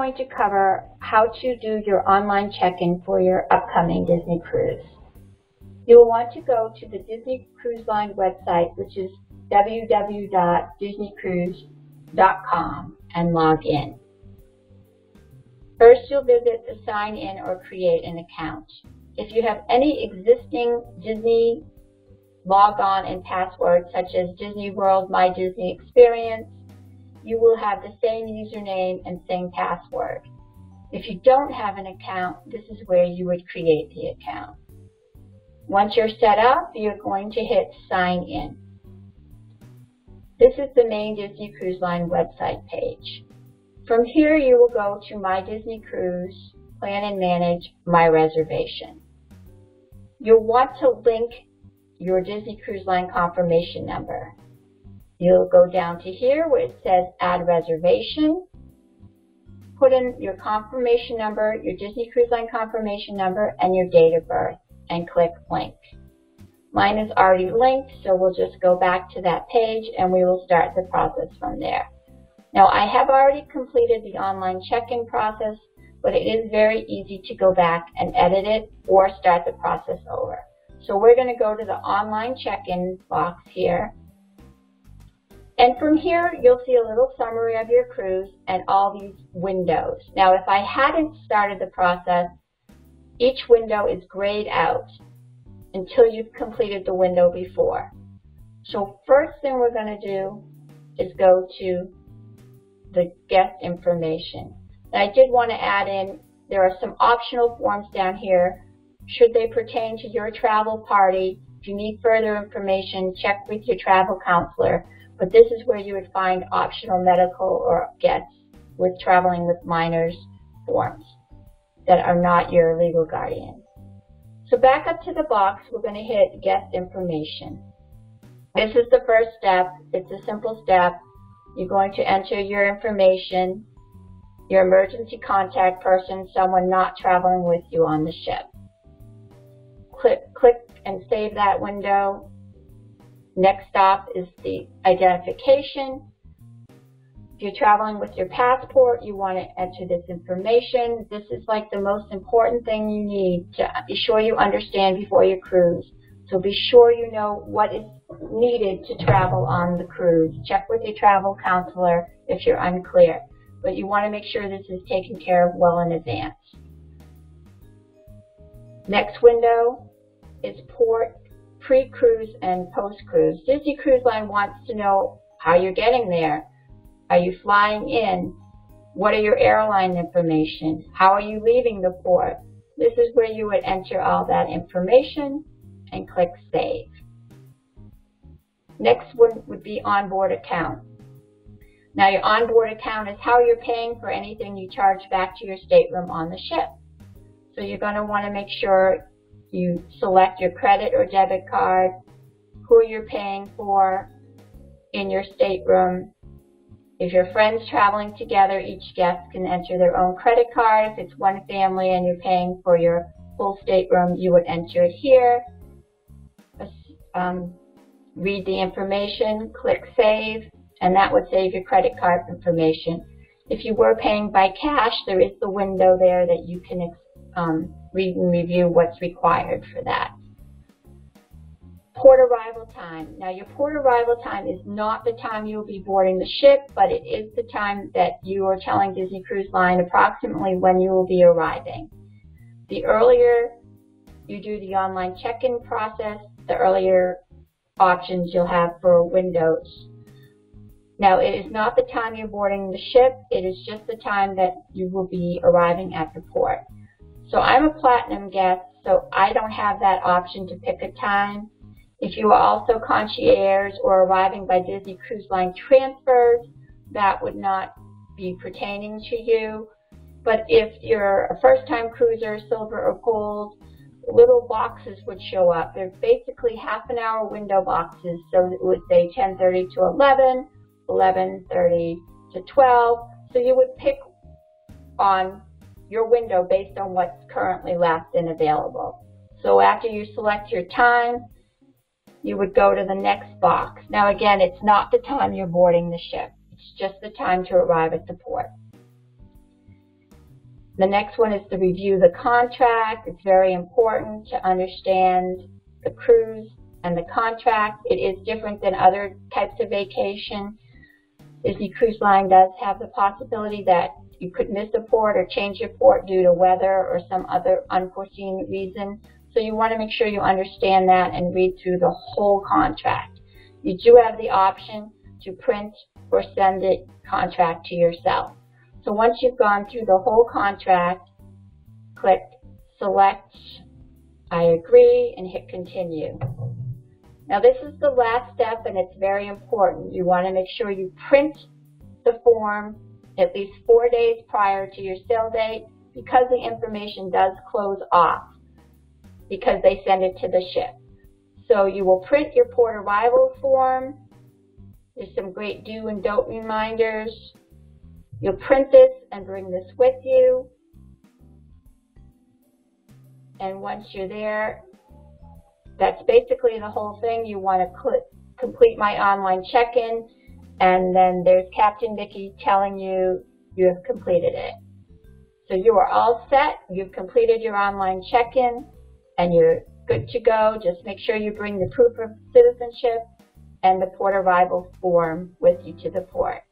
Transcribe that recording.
going to cover how to do your online check-in for your upcoming Disney cruise. You will want to go to the Disney Cruise Line website, which is www.disneycruise.com, and log in. First, you'll visit the Sign In or Create an Account. If you have any existing Disney log-on and passwords, such as Disney World, My Disney Experience, you will have the same username and same password. If you don't have an account, this is where you would create the account. Once you're set up, you're going to hit Sign In. This is the main Disney Cruise Line website page. From here, you will go to My Disney Cruise, Plan and Manage My Reservation. You'll want to link your Disney Cruise Line confirmation number. You'll go down to here where it says Add Reservation. Put in your confirmation number, your Disney Cruise Line confirmation number, and your date of birth, and click Link. Mine is already linked, so we'll just go back to that page and we will start the process from there. Now, I have already completed the online check-in process, but it is very easy to go back and edit it or start the process over. So we're going to go to the online check-in box here. And from here, you'll see a little summary of your cruise and all these windows. Now, if I hadn't started the process, each window is grayed out until you've completed the window before. So first thing we're going to do is go to the guest information. And I did want to add in, there are some optional forms down here. Should they pertain to your travel party, if you need further information, check with your travel counselor. But this is where you would find optional medical or guests with traveling with minors forms that are not your legal guardian. So back up to the box, we're going to hit guest information. This is the first step. It's a simple step. You're going to enter your information, your emergency contact person, someone not traveling with you on the ship. Click and save that window. Next stop is the identification. If you're traveling with your passport, you want to enter this information. This is like the most important thing you need to be sure you understand before your cruise. So be sure you know what is needed to travel on the cruise. Check with your travel counselor if you're unclear. But you want to make sure this is taken care of well in advance. Next window is port, pre-cruise and post-cruise. Disney Cruise Line wants to know how you're getting there. Are you flying in? What are your airline information? How are you leaving the port? This is where you would enter all that information and click Save. Next one would be onboard account. Now, your onboard account is how you're paying for anything you charge back to your stateroom on the ship. So you're going to want to make sure you select your credit or debit card, who you're paying for in your stateroom. If your friends traveling together, each guest can enter their own credit card. If it's one family and you're paying for your full stateroom, you would enter it here. Read the information, click Save, and that would save your credit card information. If you were paying by cash, there is the window there that you can read and review what's required for that. Port arrival time. Now, your port arrival time is not the time you will be boarding the ship, but it is the time that you are telling Disney Cruise Line approximately when you will be arriving. The earlier you do the online check-in process, the earlier options you'll have for windows. Now, it is not the time you're boarding the ship, it is just the time that you will be arriving at the port. So I'm a platinum guest, so I don't have that option to pick a time. If you are also concierge or arriving by Disney Cruise Line transfers, that would not be pertaining to you. But if you're a first-time cruiser, silver or gold, little boxes would show up. They're basically half-an-hour window boxes, so it would say 10:30 to 11, 11:30 to 12. So you would pick on your window based on what's currently left and available. So after you select your time, you would go to the next box. Now again, it's not the time you're boarding the ship. It's just the time to arrive at the port. The next one is to review the contract. It's very important to understand the cruise and the contract. It is different than other types of vacation. Disney Cruise Line does have the possibility that you could miss a port or change your port due to weather or some other unforeseen reason. So you want to make sure you understand that and read through the whole contract. You do have the option to print or send the contract to yourself. So once you've gone through the whole contract, click Select I agree and hit Continue. Now this is the last step and it's very important. You want to make sure you print the form at least 4 days prior to your sail date because the information does close off because they send it to the ship. So you will print your port arrival form. There's some great do and don't reminders. You'll print this and bring this with you. And once you're there, that's basically the whole thing. You want to complete my online check-in, and then there's Captain Mickey telling you you have completed it. So you are all set. You've completed your online check-in, and you're good to go. Just make sure you bring the proof of citizenship and the port arrival form with you to the port.